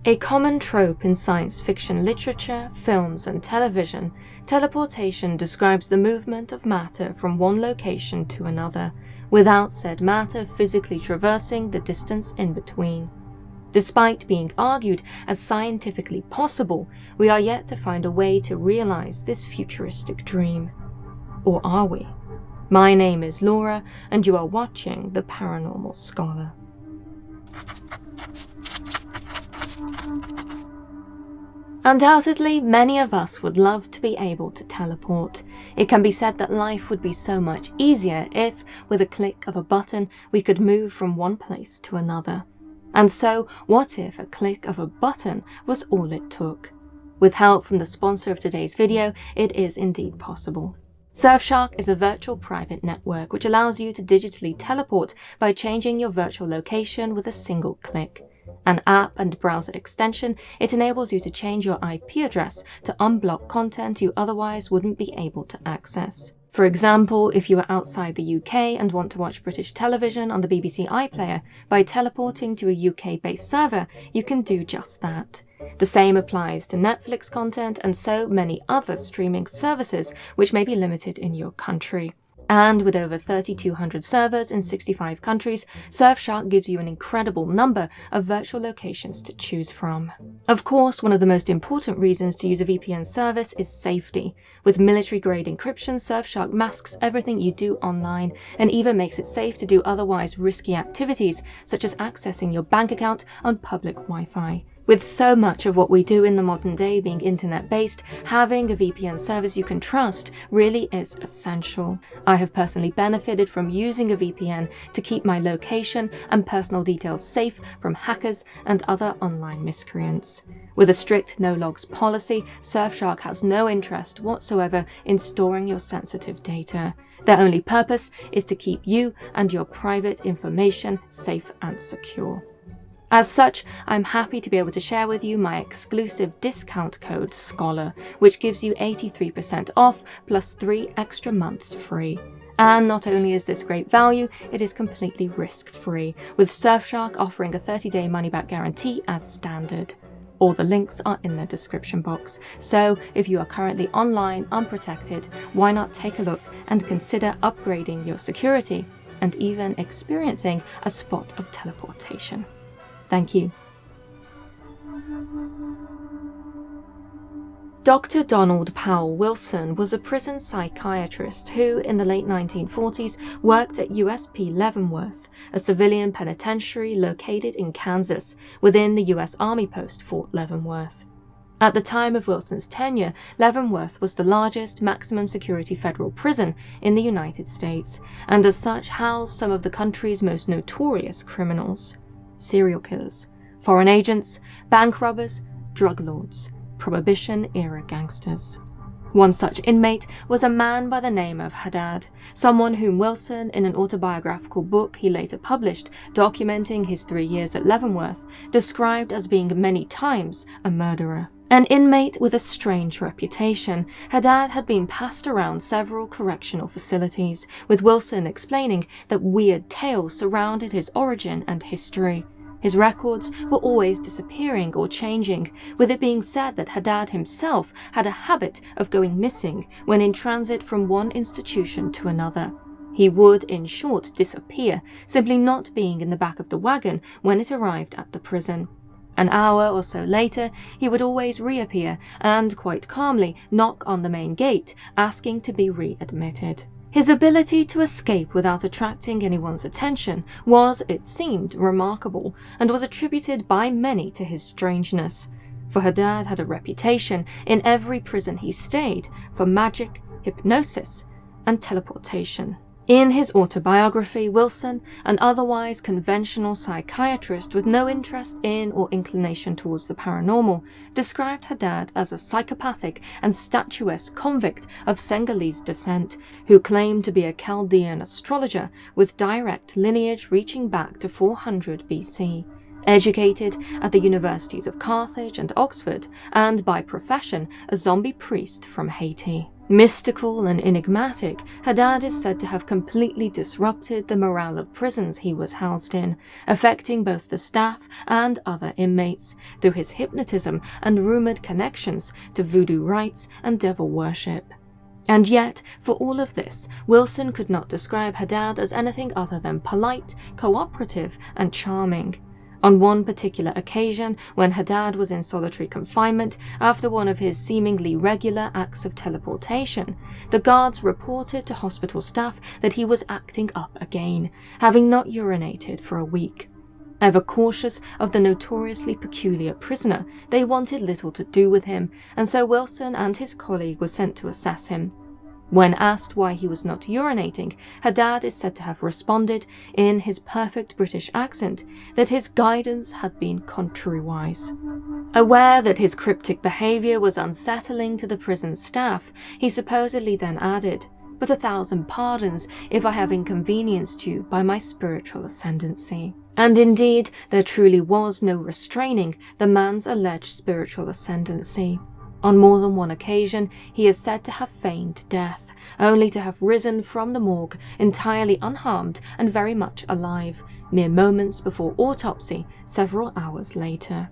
A common trope in science fiction literature, films, and television, teleportation describes the movement of matter from one location to another, without said matter physically traversing the distance in between. Despite being argued as scientifically possible, we are yet to find a way to realize this futuristic dream. Or are we? My name is Laura, and you are watching The Paranormal Scholar. Undoubtedly, many of us would love to be able to teleport. It can be said that life would be so much easier if, with a click of a button, we could move from one place to another. And so, what if a click of a button was all it took? With help from the sponsor of today's video, it is indeed possible. Surfshark is a virtual private network which allows you to digitally teleport by changing your virtual location with a single click. An app and browser extension, it enables you to change your IP address to unblock content you otherwise wouldn't be able to access. For example, if you are outside the UK and want to watch British television on the BBC iPlayer, by teleporting to a UK-based server, you can do just that. The same applies to Netflix content and so many other streaming services which may be limited in your country. And with over 3,200 servers in 65 countries, Surfshark gives you an incredible number of virtual locations to choose from. Of course, one of the most important reasons to use a VPN service is safety. With military-grade encryption, Surfshark masks everything you do online and even makes it safe to do otherwise risky activities, such as accessing your bank account on public Wi-Fi. With so much of what we do in the modern day being internet-based, having a VPN service you can trust really is essential. I have personally benefited from using a VPN to keep my location and personal details safe from hackers and other online miscreants. With a strict no-logs policy, Surfshark has no interest whatsoever in storing your sensitive data. Their only purpose is to keep you and your private information safe and secure. As such, I'm happy to be able to share with you my exclusive discount code SCHOLAR, which gives you 83% off plus 3 extra months free. And not only is this great value, it is completely risk-free, with Surfshark offering a 30-day money-back guarantee as standard. All the links are in the description box, so if you are currently online unprotected, why not take a look and consider upgrading your security and even experiencing a spot of teleportation. Thank you. Dr. Donald Powell Wilson was a prison psychiatrist who, in the late 1940s, worked at USP Leavenworth, a civilian penitentiary located in Kansas, within the US Army post Fort Leavenworth. At the time of Wilson's tenure, Leavenworth was the largest maximum security federal prison in the United States, and as such housed some of the country's most notorious criminals. Serial killers, foreign agents, bank robbers, drug lords, Prohibition-era gangsters. One such inmate was a man by the name of Haddad, someone whom Wilson, in an autobiographical book he later published documenting his 3 years at Leavenworth, described as being many times a murderer. An inmate with a strange reputation, Haddad had been passed around several correctional facilities, with Wilson explaining that weird tales surrounded his origin and history. His records were always disappearing or changing, with it being said that Haddad himself had a habit of going missing when in transit from one institution to another. He would, in short, disappear, simply not being in the back of the wagon when it arrived at the prison. An hour or so later, he would always reappear and, quite calmly, knock on the main gate, asking to be readmitted. His ability to escape without attracting anyone's attention was, it seemed, remarkable, and was attributed by many to his strangeness. For Haddad had a reputation, in every prison he stayed, for magic, hypnosis, and teleportation. In his autobiography, Wilson, an otherwise conventional psychiatrist with no interest in or inclination towards the paranormal, described Haddad as a psychopathic and statuesque convict of Senegalese descent, who claimed to be a Chaldean astrologer with direct lineage reaching back to 400 BC. Educated at the universities of Carthage and Oxford, and by profession a zombie priest from Haiti. Mystical and enigmatic, Haddad is said to have completely disrupted the morale of prisons he was housed in, affecting both the staff and other inmates through his hypnotism and rumoured connections to voodoo rites and devil worship. And yet, for all of this, Wilson could not describe Haddad as anything other than polite, cooperative, and charming. On one particular occasion, when Haddad was in solitary confinement after one of his seemingly regular acts of teleportation, the guards reported to hospital staff that he was acting up again, having not urinated for a week. Ever cautious of the notoriously peculiar prisoner, they wanted little to do with him, and so Wilson and his colleague were sent to assess him. When asked why he was not urinating, Haddad is said to have responded, in his perfect British accent, that his guidance had been contrariwise. Aware that his cryptic behaviour was unsettling to the prison staff, he supposedly then added, "But 1,000 pardons if I have inconvenienced you by my spiritual ascendancy." And indeed, there truly was no restraining the man's alleged spiritual ascendancy. On more than one occasion, he is said to have feigned death, only to have risen from the morgue entirely unharmed and very much alive, mere moments before autopsy several hours later.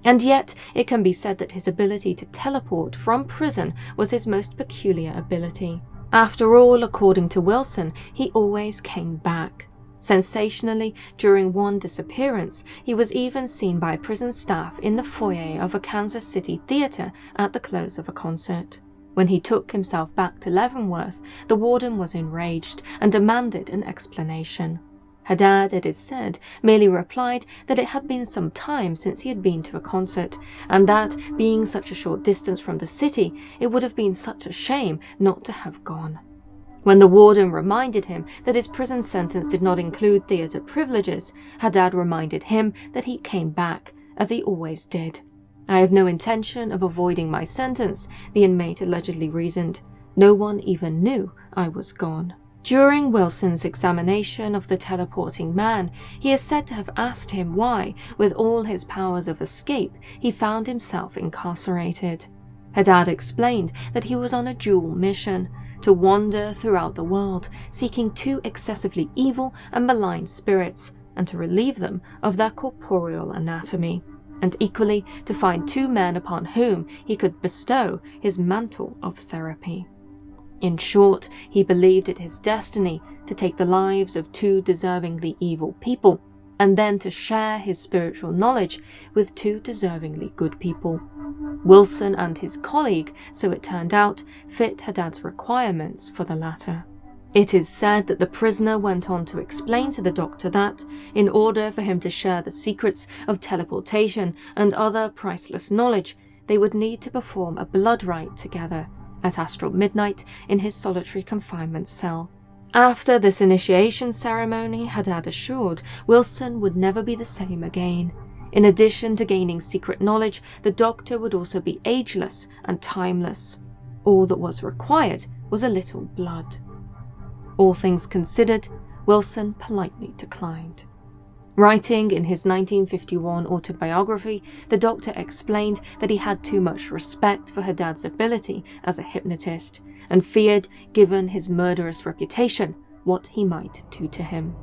And yet, it can be said that his ability to teleport from prison was his most peculiar ability. After all, according to Wilson, he always came back. Sensationally, during one disappearance, he was even seen by prison staff in the foyer of a Kansas City theater at the close of a concert. When he took himself back to Leavenworth, the warden was enraged and demanded an explanation. Haddad, it is said, merely replied that it had been some time since he had been to a concert, and that, being such a short distance from the city, it would have been such a shame not to have gone. When the warden reminded him that his prison sentence did not include theatre privileges, Haddad reminded him that he came back, as he always did. "I have no intention of avoiding my sentence," the inmate allegedly reasoned. "No one even knew I was gone." During Wilson's examination of the teleporting man, he is said to have asked him why, with all his powers of escape, he found himself incarcerated. Haddad explained that he was on a dual mission, to wander throughout the world, seeking two excessively evil and malign spirits, and to relieve them of their corporeal anatomy, and equally to find two men upon whom he could bestow his mantle of therapy. In short, he believed it his destiny to take the lives of two deservingly evil people, and then to share his spiritual knowledge with two deservingly good people. Wilson and his colleague, so it turned out, fit Haddad's requirements for the latter. It is said that the prisoner went on to explain to the doctor that, in order for him to share the secrets of teleportation and other priceless knowledge, they would need to perform a blood rite together at astral midnight in his solitary confinement cell. After this initiation ceremony, Haddad assured, Wilson would never be the same again. In addition to gaining secret knowledge, the doctor would also be ageless and timeless. All that was required was a little blood. All things considered, Wilson politely declined. Writing in his 1951 autobiography, the doctor explained that he had too much respect for Haddad's ability as a hypnotist, and feared, given his murderous reputation, what he might do to him.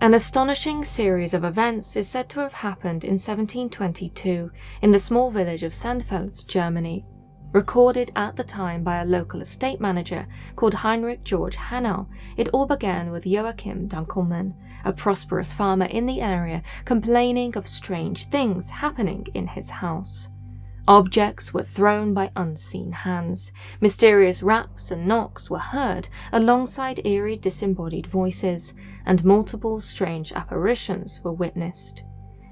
An astonishing series of events is said to have happened in 1722 in the small village of Sandfeldt, Germany. Recorded at the time by a local estate manager called Heinrich Georg Hanau, it all began with Joachim Dunkelmann, a prosperous farmer in the area, complaining of strange things happening in his house. Objects were thrown by unseen hands, mysterious raps and knocks were heard alongside eerie disembodied voices, and multiple strange apparitions were witnessed.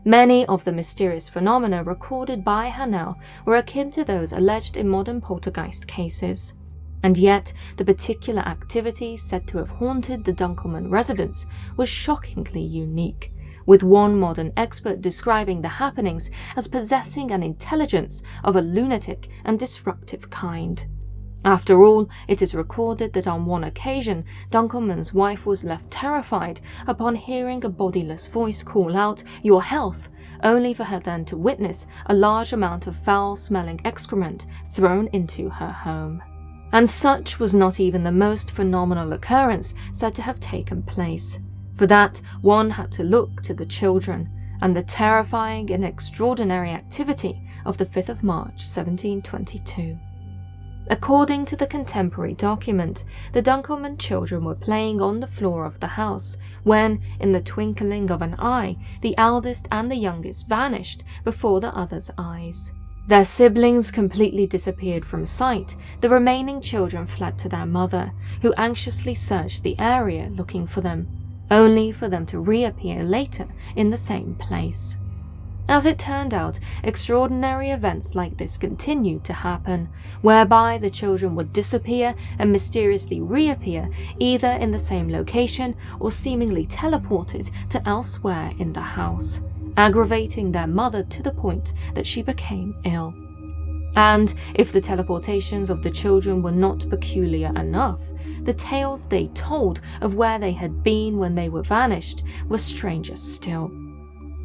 Many of the mysterious phenomena recorded by Hanau were akin to those alleged in modern poltergeist cases. And yet, the particular activity said to have haunted the Dunkelmann residence was shockingly unique, with one modern expert describing the happenings as possessing an intelligence of a lunatic and disruptive kind. After all, it is recorded that on one occasion, Dunkelmann's wife was left terrified upon hearing a bodiless voice call out, "Your health!" only for her then to witness a large amount of foul-smelling excrement thrown into her home. And such was not even the most phenomenal occurrence said to have taken place. For that, one had to look to the children and the terrifying and extraordinary activity of the 5th of March 1722. According to the contemporary document, the Dunkelman children were playing on the floor of the house when, in the twinkling of an eye, the eldest and the youngest vanished before the others' eyes. Their siblings completely disappeared from sight. The remaining children fled to their mother, who anxiously searched the area looking for them, only for them to reappear later in the same place. As it turned out, extraordinary events like this continued to happen, whereby the children would disappear and mysteriously reappear either in the same location or seemingly teleported to elsewhere in the house, aggravating their mother to the point that she became ill. And if the teleportations of the children were not peculiar enough, the tales they told of where they had been when they were vanished were stranger still.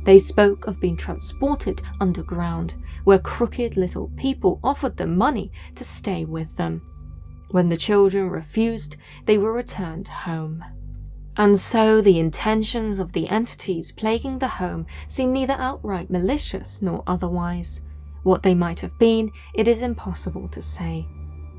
They spoke of being transported underground, where crooked little people offered them money to stay with them. When the children refused, they were returned home. And so the intentions of the entities plaguing the home seem neither outright malicious nor otherwise. What they might have been, it is impossible to say.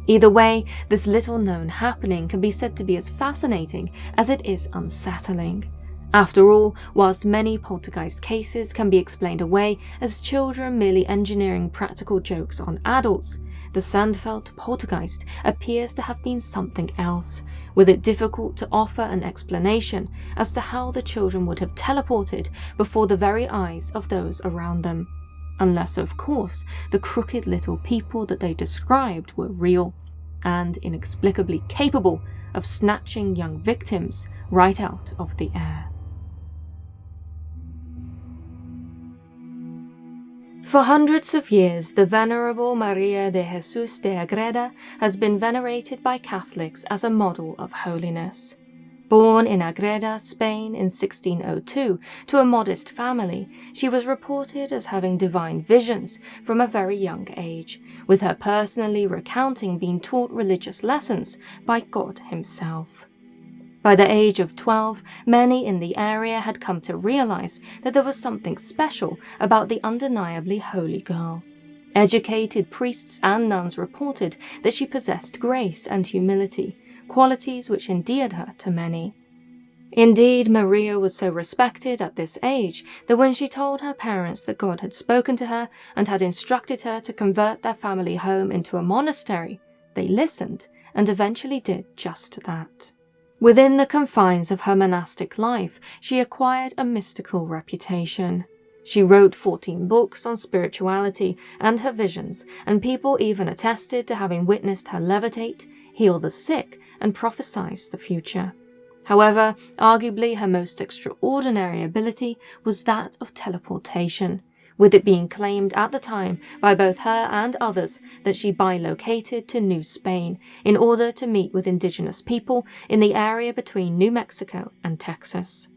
Either way, this little-known happening can be said to be as fascinating as it is unsettling. After all, whilst many poltergeist cases can be explained away as children merely engineering practical jokes on adults, the Sandfeldt Poltergeist appears to have been something else, with it difficult to offer an explanation as to how the children would have teleported before the very eyes of those around them. Unless, of course, the crooked little people that they described were real, and inexplicably capable of snatching young victims right out of the air. For hundreds of years, the Venerable Maria de Jesus de Agreda has been venerated by Catholics as a model of holiness. Born in Agreda, Spain in 1602 to a modest family, she was reported as having divine visions from a very young age, with her personally recounting being taught religious lessons by God himself. By the age of 12, many in the area had come to realize that there was something special about the undeniably holy girl. Educated priests and nuns reported that she possessed grace and humility, qualities which endeared her to many. Indeed, Maria was so respected at this age that when she told her parents that God had spoken to her and had instructed her to convert their family home into a monastery, they listened and eventually did just that. Within the confines of her monastic life, she acquired a mystical reputation. She wrote 14 books on spirituality and her visions, and people even attested to having witnessed her levitate, heal the sick, and prophesize the future. However, arguably her most extraordinary ability was that of teleportation, with it being claimed at the time by both her and others that she bilocated to New Spain in order to meet with indigenous people in the area between New Mexico and Texas.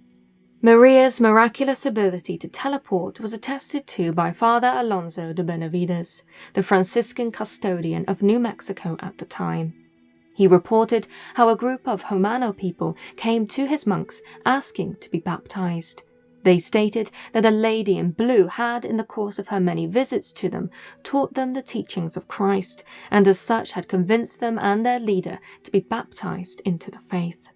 Maria's miraculous ability to teleport was attested to by Father Alonso de Benavides, the Franciscan custodian of New Mexico at the time. He reported how a group of Homano people came to his monks asking to be baptized. They stated that a lady in blue had, in the course of her many visits to them, taught them the teachings of Christ, and as such had convinced them and their leader to be baptized into the faith.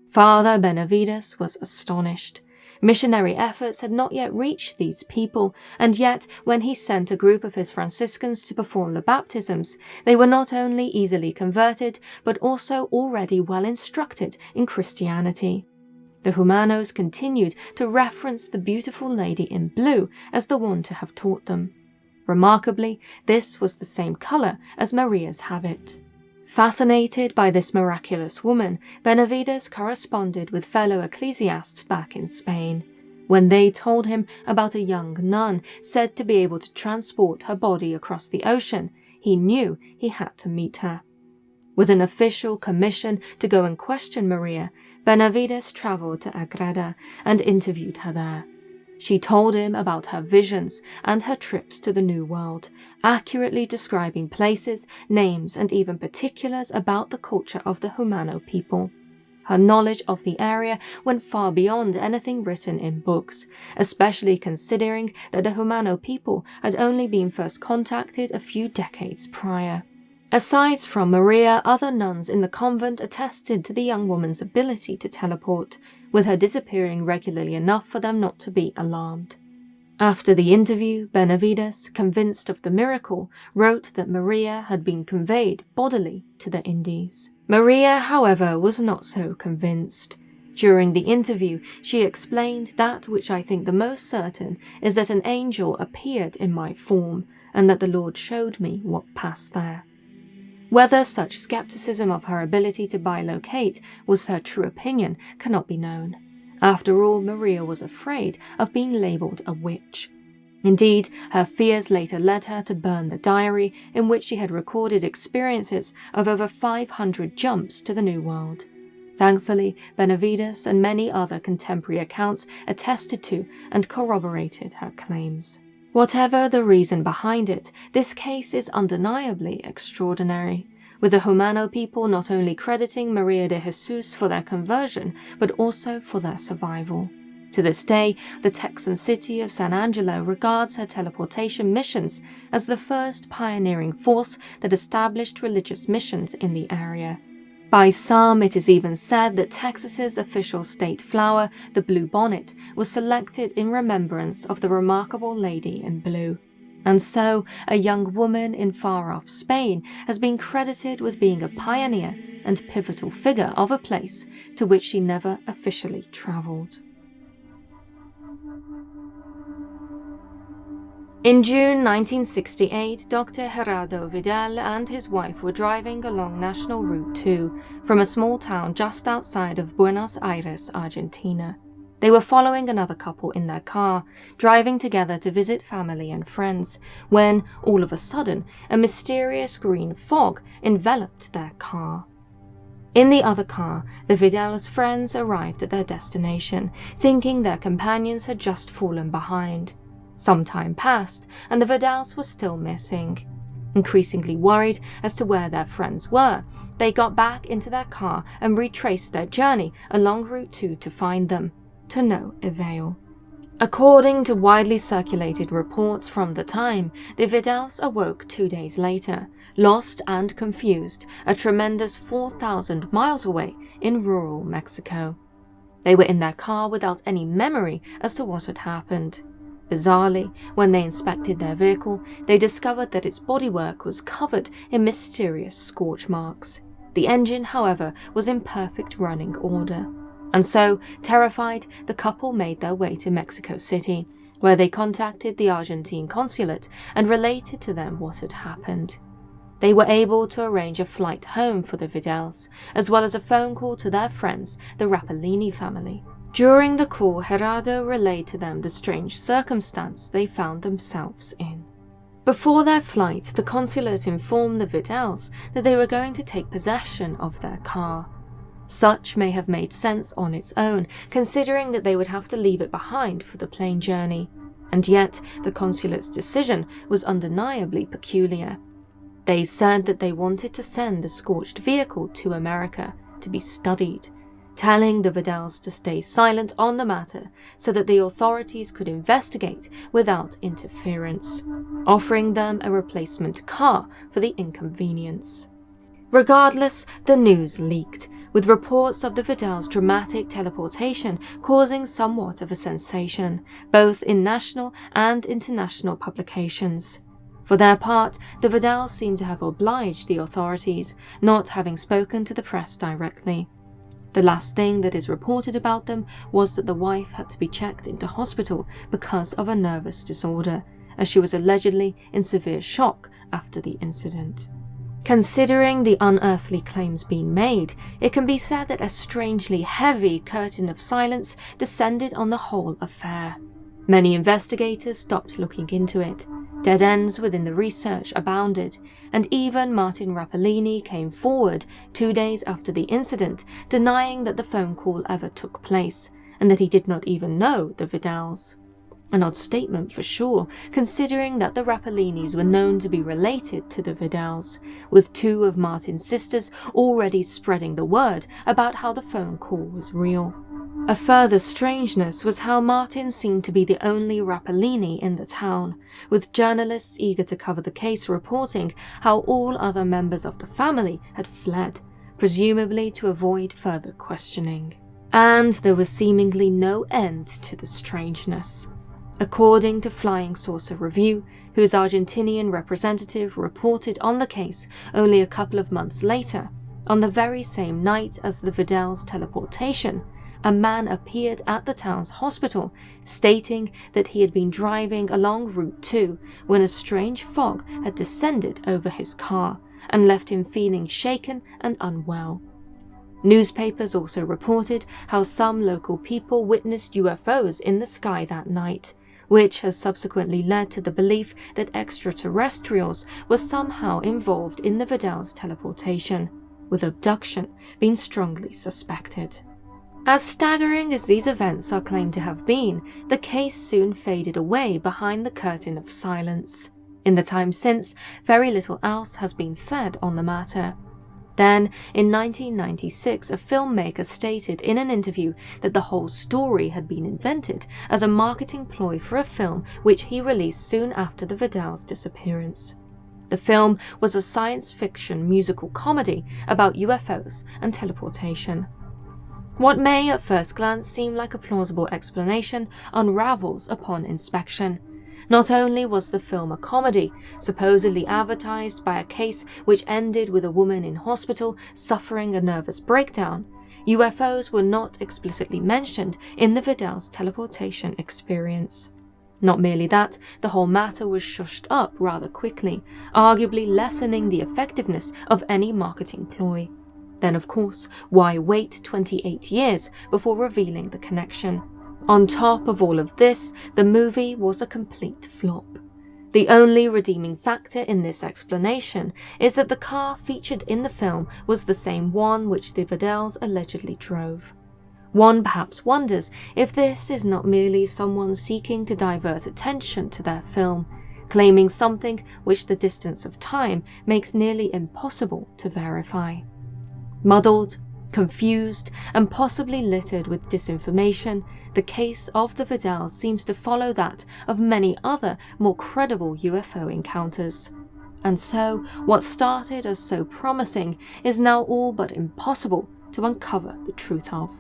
Father Benavides was astonished. Missionary efforts had not yet reached these people, and yet when he sent a group of his Franciscans to perform the baptisms, they were not only easily converted, but also already well instructed in Christianity. The Humanos continued to reference the beautiful lady in blue as the one to have taught them. Remarkably, this was the same colour as Maria's habit. Fascinated by this miraculous woman, Benavides corresponded with fellow ecclesiasts back in Spain. When they told him about a young nun said to be able to transport her body across the ocean, he knew he had to meet her. With an official commission to go and question Maria, Benavides travelled to Agreda and interviewed her there. She told him about her visions and her trips to the New World, accurately describing places, names, and even particulars about the culture of the Humano people. Her knowledge of the area went far beyond anything written in books, especially considering that the Humano people had only been first contacted a few decades prior. Aside from Maria, other nuns in the convent attested to the young woman's ability to teleport, with her disappearing regularly enough for them not to be alarmed. After the interview, Benavides, convinced of the miracle, wrote that Maria had been conveyed bodily to the Indies. Maria, however, was not so convinced. During the interview, she explained that which I think the most certain is that an angel appeared in my form, and that the Lord showed me what passed there. Whether such skepticism of her ability to bilocate was her true opinion cannot be known. After all, Maria was afraid of being labelled a witch. Indeed, her fears later led her to burn the diary in which she had recorded experiences of over 500 jumps to the New World. Thankfully, Benavides and many other contemporary accounts attested to and corroborated her claims. Whatever the reason behind it, this case is undeniably extraordinary, with the Humano people not only crediting Maria de Jesus for their conversion, but also for their survival. To this day, the Texan city of San Angelo regards her teleportation missions as the first pioneering force that established religious missions in the area. By some, it is even said that Texas's official state flower, the blue bonnet, was selected in remembrance of the remarkable lady in blue. And so, a young woman in far-off Spain has been credited with being a pioneer and pivotal figure of a place to which she never officially travelled. In June 1968, Dr. Gerardo Vidal and his wife were driving along National Route 2 from a small town just outside of Buenos Aires, Argentina. They were following another couple in their car, driving together to visit family and friends, when, all of a sudden, a mysterious green fog enveloped their car. In the other car, the Vidal's friends arrived at their destination, thinking their companions had just fallen behind. Some time passed, and the Vidals were still missing. Increasingly worried as to where their friends were, they got back into their car and retraced their journey along Route 2 to find them, to no avail. According to widely circulated reports from the time, the Vidals awoke 2 days later, lost and confused, a tremendous 4,000 miles away in rural Mexico. They were in their car without any memory as to what had happened. Bizarrely, when they inspected their vehicle, they discovered that its bodywork was covered in mysterious scorch marks. The engine, however, was in perfect running order. And so, terrified, the couple made their way to Mexico City, where they contacted the Argentine consulate and related to them what had happened. They were able to arrange a flight home for the Vidals, as well as a phone call to their friends, the Rapellini family. During the call, Gerardo relayed to them the strange circumstance they found themselves in. Before their flight, the consulate informed the Vidals that they were going to take possession of their car. Such may have made sense on its own, considering that they would have to leave it behind for the plane journey. And yet, the consulate's decision was undeniably peculiar. They said that they wanted to send the scorched vehicle to America to be studied, telling the Vidals to stay silent on the matter so that the authorities could investigate without interference, offering them a replacement car for the inconvenience. Regardless, the news leaked, with reports of the Vidal's dramatic teleportation causing somewhat of a sensation, both in national and international publications. For their part, the Vidals seem to have obliged the authorities, not having spoken to the press directly. The last thing that is reported about them was that the wife had to be checked into hospital because of a nervous disorder, as she was allegedly in severe shock after the incident. Considering the unearthly claims being made, it can be said that a strangely heavy curtain of silence descended on the whole affair. Many investigators stopped looking into it. Dead ends within the research abounded, and even Martin Rapellini came forward 2 days after the incident, denying that the phone call ever took place, and that he did not even know the Vidals. An odd statement for sure, considering that the Rapallinis were known to be related to the Vidals, with two of Martin's sisters already spreading the word about how the phone call was real. A further strangeness was how Martin seemed to be the only Rapallini in the town, with journalists eager to cover the case reporting how all other members of the family had fled, presumably to avoid further questioning. And there was seemingly no end to the strangeness. According to Flying Saucer Review, whose Argentinian representative reported on the case only a couple of months later, on the very same night as the Vidal's teleportation, a man appeared at the town's hospital, stating that he had been driving along Route 2 when a strange fog had descended over his car and left him feeling shaken and unwell. Newspapers also reported how some local people witnessed UFOs in the sky that night, which has subsequently led to the belief that extraterrestrials were somehow involved in the Vidal's teleportation, with abduction being strongly suspected. As staggering as these events are claimed to have been, the case soon faded away behind the curtain of silence. In the time since, very little else has been said on the matter. Then, in 1996, a filmmaker stated in an interview that the whole story had been invented as a marketing ploy for a film which he released soon after the Vidal's disappearance. The film was a science fiction musical comedy about UFOs and teleportation. What may at first glance seem like a plausible explanation unravels upon inspection. Not only was the film a comedy, supposedly advertised by a case which ended with a woman in hospital suffering a nervous breakdown, UFOs were not explicitly mentioned in the Vidal's teleportation experience. Not merely that, the whole matter was shushed up rather quickly, arguably lessening the effectiveness of any marketing ploy. Then, of course, why wait 28 years before revealing the connection? On top of all of this, the movie was a complete flop. The only redeeming factor in this explanation is that the car featured in the film was the same one which the Vidals allegedly drove. One perhaps wonders if this is not merely someone seeking to divert attention to their film, claiming something which the distance of time makes nearly impossible to verify. Muddled, confused, and possibly littered with disinformation, the case of the Vidals seems to follow that of many other more credible UFO encounters. And so, what started as so promising is now all but impossible to uncover the truth of.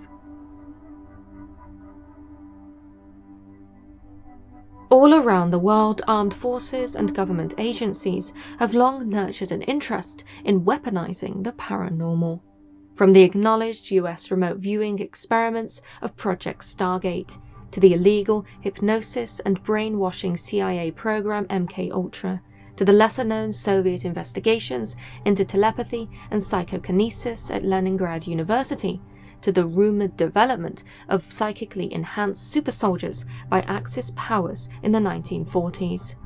All around the world, armed forces and government agencies have long nurtured an interest in weaponizing the paranormal. From the acknowledged US remote viewing experiments of Project Stargate, to the illegal hypnosis and brainwashing CIA program MKUltra, to the lesser-known Soviet investigations into telepathy and psychokinesis at Leningrad University, to the rumored development of psychically enhanced super soldiers by Axis powers in the 1940s.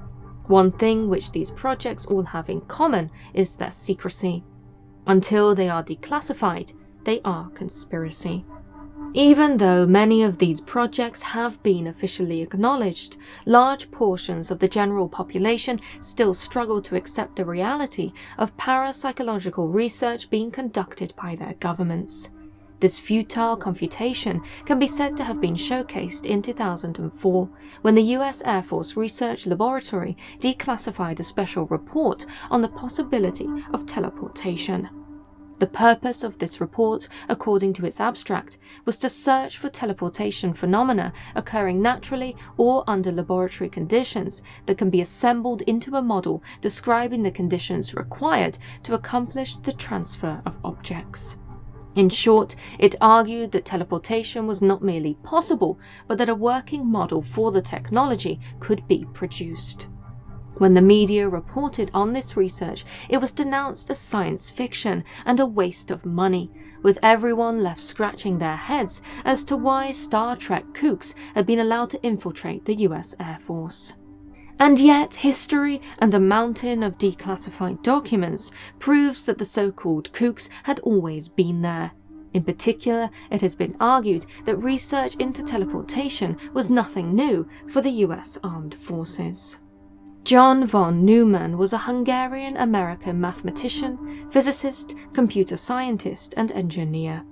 One thing which these projects all have in common is their secrecy. Until they are declassified, they are conspiracy. Even though many of these projects have been officially acknowledged, large portions of the general population still struggle to accept the reality of parapsychological research being conducted by their governments. This futile confutation can be said to have been showcased in 2004, when the US Air Force Research Laboratory declassified a special report on the possibility of teleportation. The purpose of this report, according to its abstract, was to search for teleportation phenomena occurring naturally or under laboratory conditions that can be assembled into a model describing the conditions required to accomplish the transfer of objects. In short, it argued that teleportation was not merely possible, but that a working model for the technology could be produced. When the media reported on this research, it was denounced as science fiction and a waste of money, with everyone left scratching their heads as to why Star Trek kooks had been allowed to infiltrate the US Air Force. And yet, history and a mountain of declassified documents proves that the so-called kooks had always been there. In particular, it has been argued that research into teleportation was nothing new for the US Armed Forces. John von Neumann was a Hungarian-American mathematician, physicist, computer scientist, and engineer.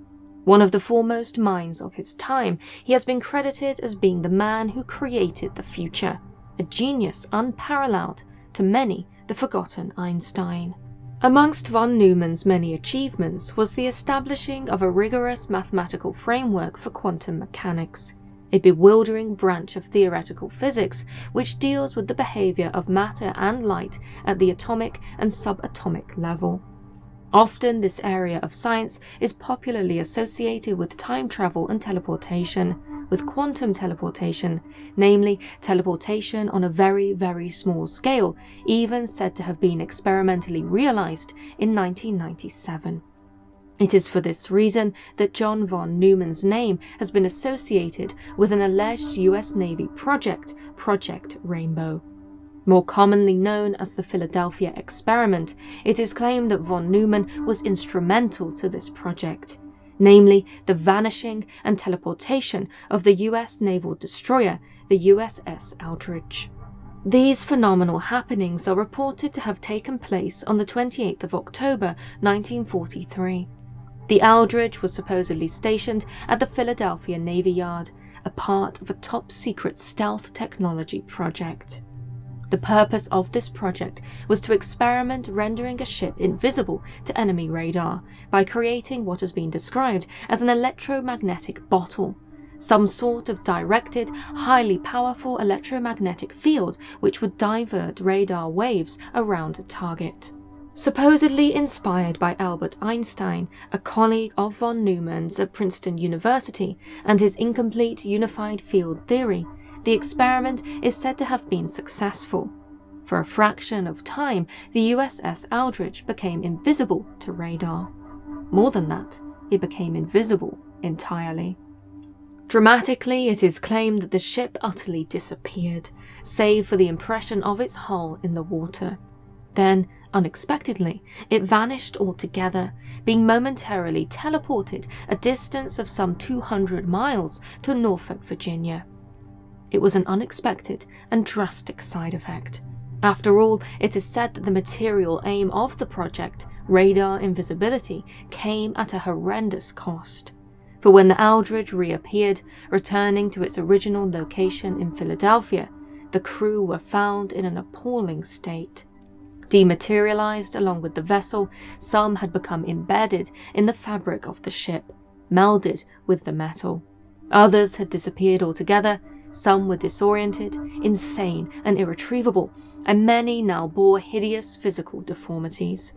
One of the foremost minds of his time, he has been credited as being the man who created the future, a genius unparalleled, to many the forgotten Einstein. Amongst von Neumann's many achievements was the establishing of a rigorous mathematical framework for quantum mechanics, a bewildering branch of theoretical physics which deals with the behavior of matter and light at the atomic and subatomic level. Often this area of science is popularly associated with time travel and teleportation, with quantum teleportation, namely teleportation on a very, very small scale, even said to have been experimentally realized in 1997. It is for this reason that John von Neumann's name has been associated with an alleged US Navy project, Project Rainbow. More commonly known as the Philadelphia Experiment, it is claimed that von Neumann was instrumental to this project, namely the vanishing and teleportation of the US naval destroyer, the USS Eldridge. These phenomenal happenings are reported to have taken place on the 28th of October 1943. The Eldridge was supposedly stationed at the Philadelphia Navy Yard, a part of a top-secret stealth technology project. The purpose of this project was to experiment rendering a ship invisible to enemy radar by creating what has been described as an electromagnetic bottle, some sort of directed, highly powerful electromagnetic field which would divert radar waves around a target. Supposedly inspired by Albert Einstein, a colleague of von Neumann's at Princeton University, and his incomplete unified field theory, the experiment is said to have been successful. For a fraction of time, the USS Eldridge became invisible to radar. More than that, it became invisible entirely. Dramatically, it is claimed that the ship utterly disappeared, save for the impression of its hull in the water. Then, unexpectedly, it vanished altogether, being momentarily teleported a distance of some 200 miles to Norfolk, Virginia. It was an unexpected and drastic side effect. After all, it is said that the material aim of the project, radar invisibility, came at a horrendous cost. For when the Eldridge reappeared, returning to its original location in Philadelphia, the crew were found in an appalling state. Dematerialized along with the vessel, some had become embedded in the fabric of the ship, melded with the metal. Others had disappeared altogether, some were disoriented, insane and irretrievable, and many now bore hideous physical deformities.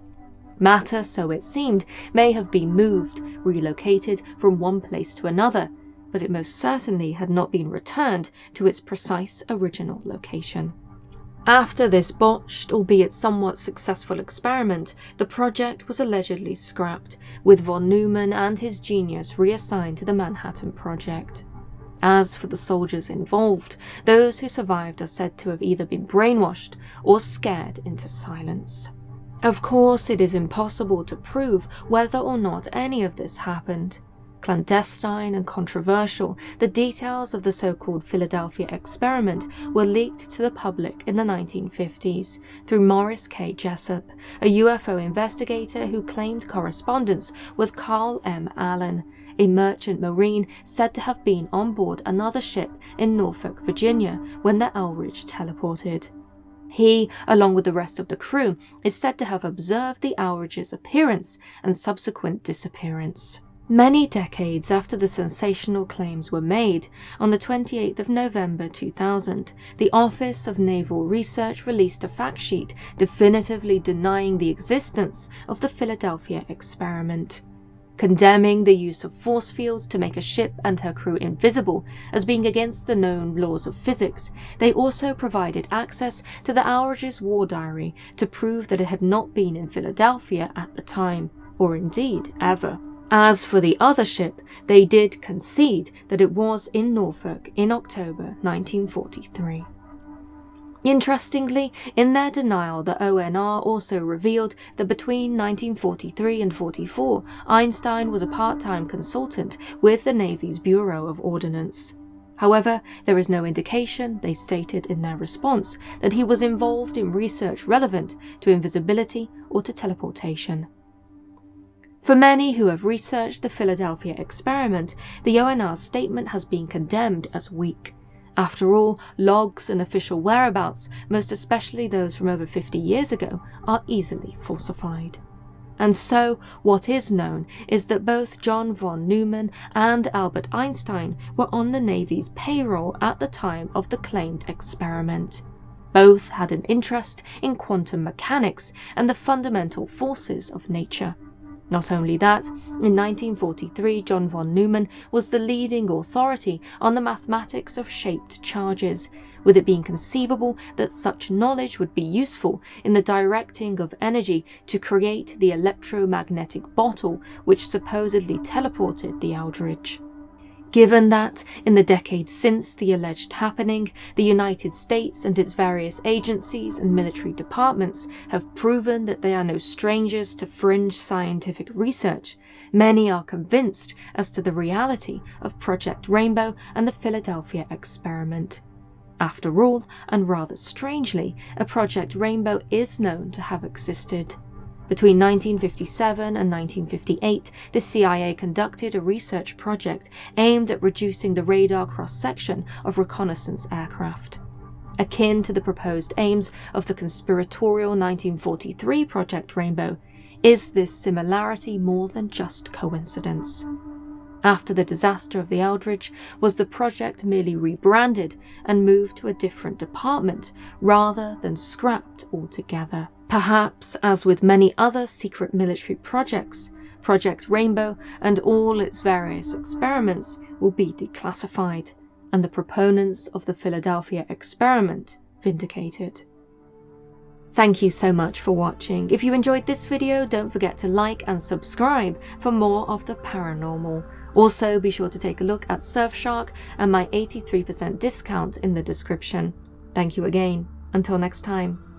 Matter, so it seemed, may have been moved, relocated from one place to another, but it most certainly had not been returned to its precise original location. After this botched, albeit somewhat successful experiment, the project was allegedly scrapped, with von Neumann and his genius reassigned to the Manhattan Project. As for the soldiers involved, those who survived are said to have either been brainwashed or scared into silence. Of course, it is impossible to prove whether or not any of this happened. Clandestine and controversial, the details of the so-called Philadelphia experiment were leaked to the public in the 1950s through Morris K. Jessup, a UFO investigator who claimed correspondence with Carl M. Allen, a merchant marine said to have been on board another ship in Norfolk, Virginia, when the Eldridge teleported. He, along with the rest of the crew, is said to have observed the Eldridge's appearance and subsequent disappearance. Many decades after the sensational claims were made, on the 28th of November 2000, the Office of Naval Research released a fact sheet definitively denying the existence of the Philadelphia experiment. Condemning the use of force fields to make a ship and her crew invisible as being against the known laws of physics, they also provided access to the Eldridge's war diary to prove that it had not been in Philadelphia at the time, or indeed ever. As for the other ship, they did concede that it was in Norfolk in October 1943. Interestingly, in their denial, the ONR also revealed that between 1943 and 44, Einstein was a part-time consultant with the Navy's Bureau of Ordnance. However, there is no indication, they stated in their response, that he was involved in research relevant to invisibility or to teleportation. For many who have researched the Philadelphia experiment, the ONR's statement has been condemned as weak. After all, logs and official whereabouts, most especially those from over 50 years ago, are easily falsified. And so, what is known is that both John von Neumann and Albert Einstein were on the Navy's payroll at the time of the claimed experiment. Both had an interest in quantum mechanics and the fundamental forces of nature. Not only that, in 1943 John von Neumann was the leading authority on the mathematics of shaped charges, with it being conceivable that such knowledge would be useful in the directing of energy to create the electromagnetic bottle which supposedly teleported the Aldrich. Given that, in the decades since the alleged happening, the United States and its various agencies and military departments have proven that they are no strangers to fringe scientific research, many are convinced as to the reality of Project Rainbow and the Philadelphia experiment. After all, and rather strangely, a Project Rainbow is known to have existed. Between 1957 and 1958, the CIA conducted a research project aimed at reducing the radar cross-section of reconnaissance aircraft. Akin to the proposed aims of the conspiratorial 1943 Project Rainbow, is this similarity more than just coincidence? After the disaster of the Aldrich, was the project merely rebranded and moved to a different department rather than scrapped altogether? Perhaps, as with many other secret military projects, Project Rainbow and all its various experiments will be declassified, and the proponents of the Philadelphia experiment vindicated. Thank you so much for watching. If you enjoyed this video, don't forget to like and subscribe for more of the paranormal. Also, be sure to take a look at Surfshark and my 83% discount in the description. Thank you again. Until next time.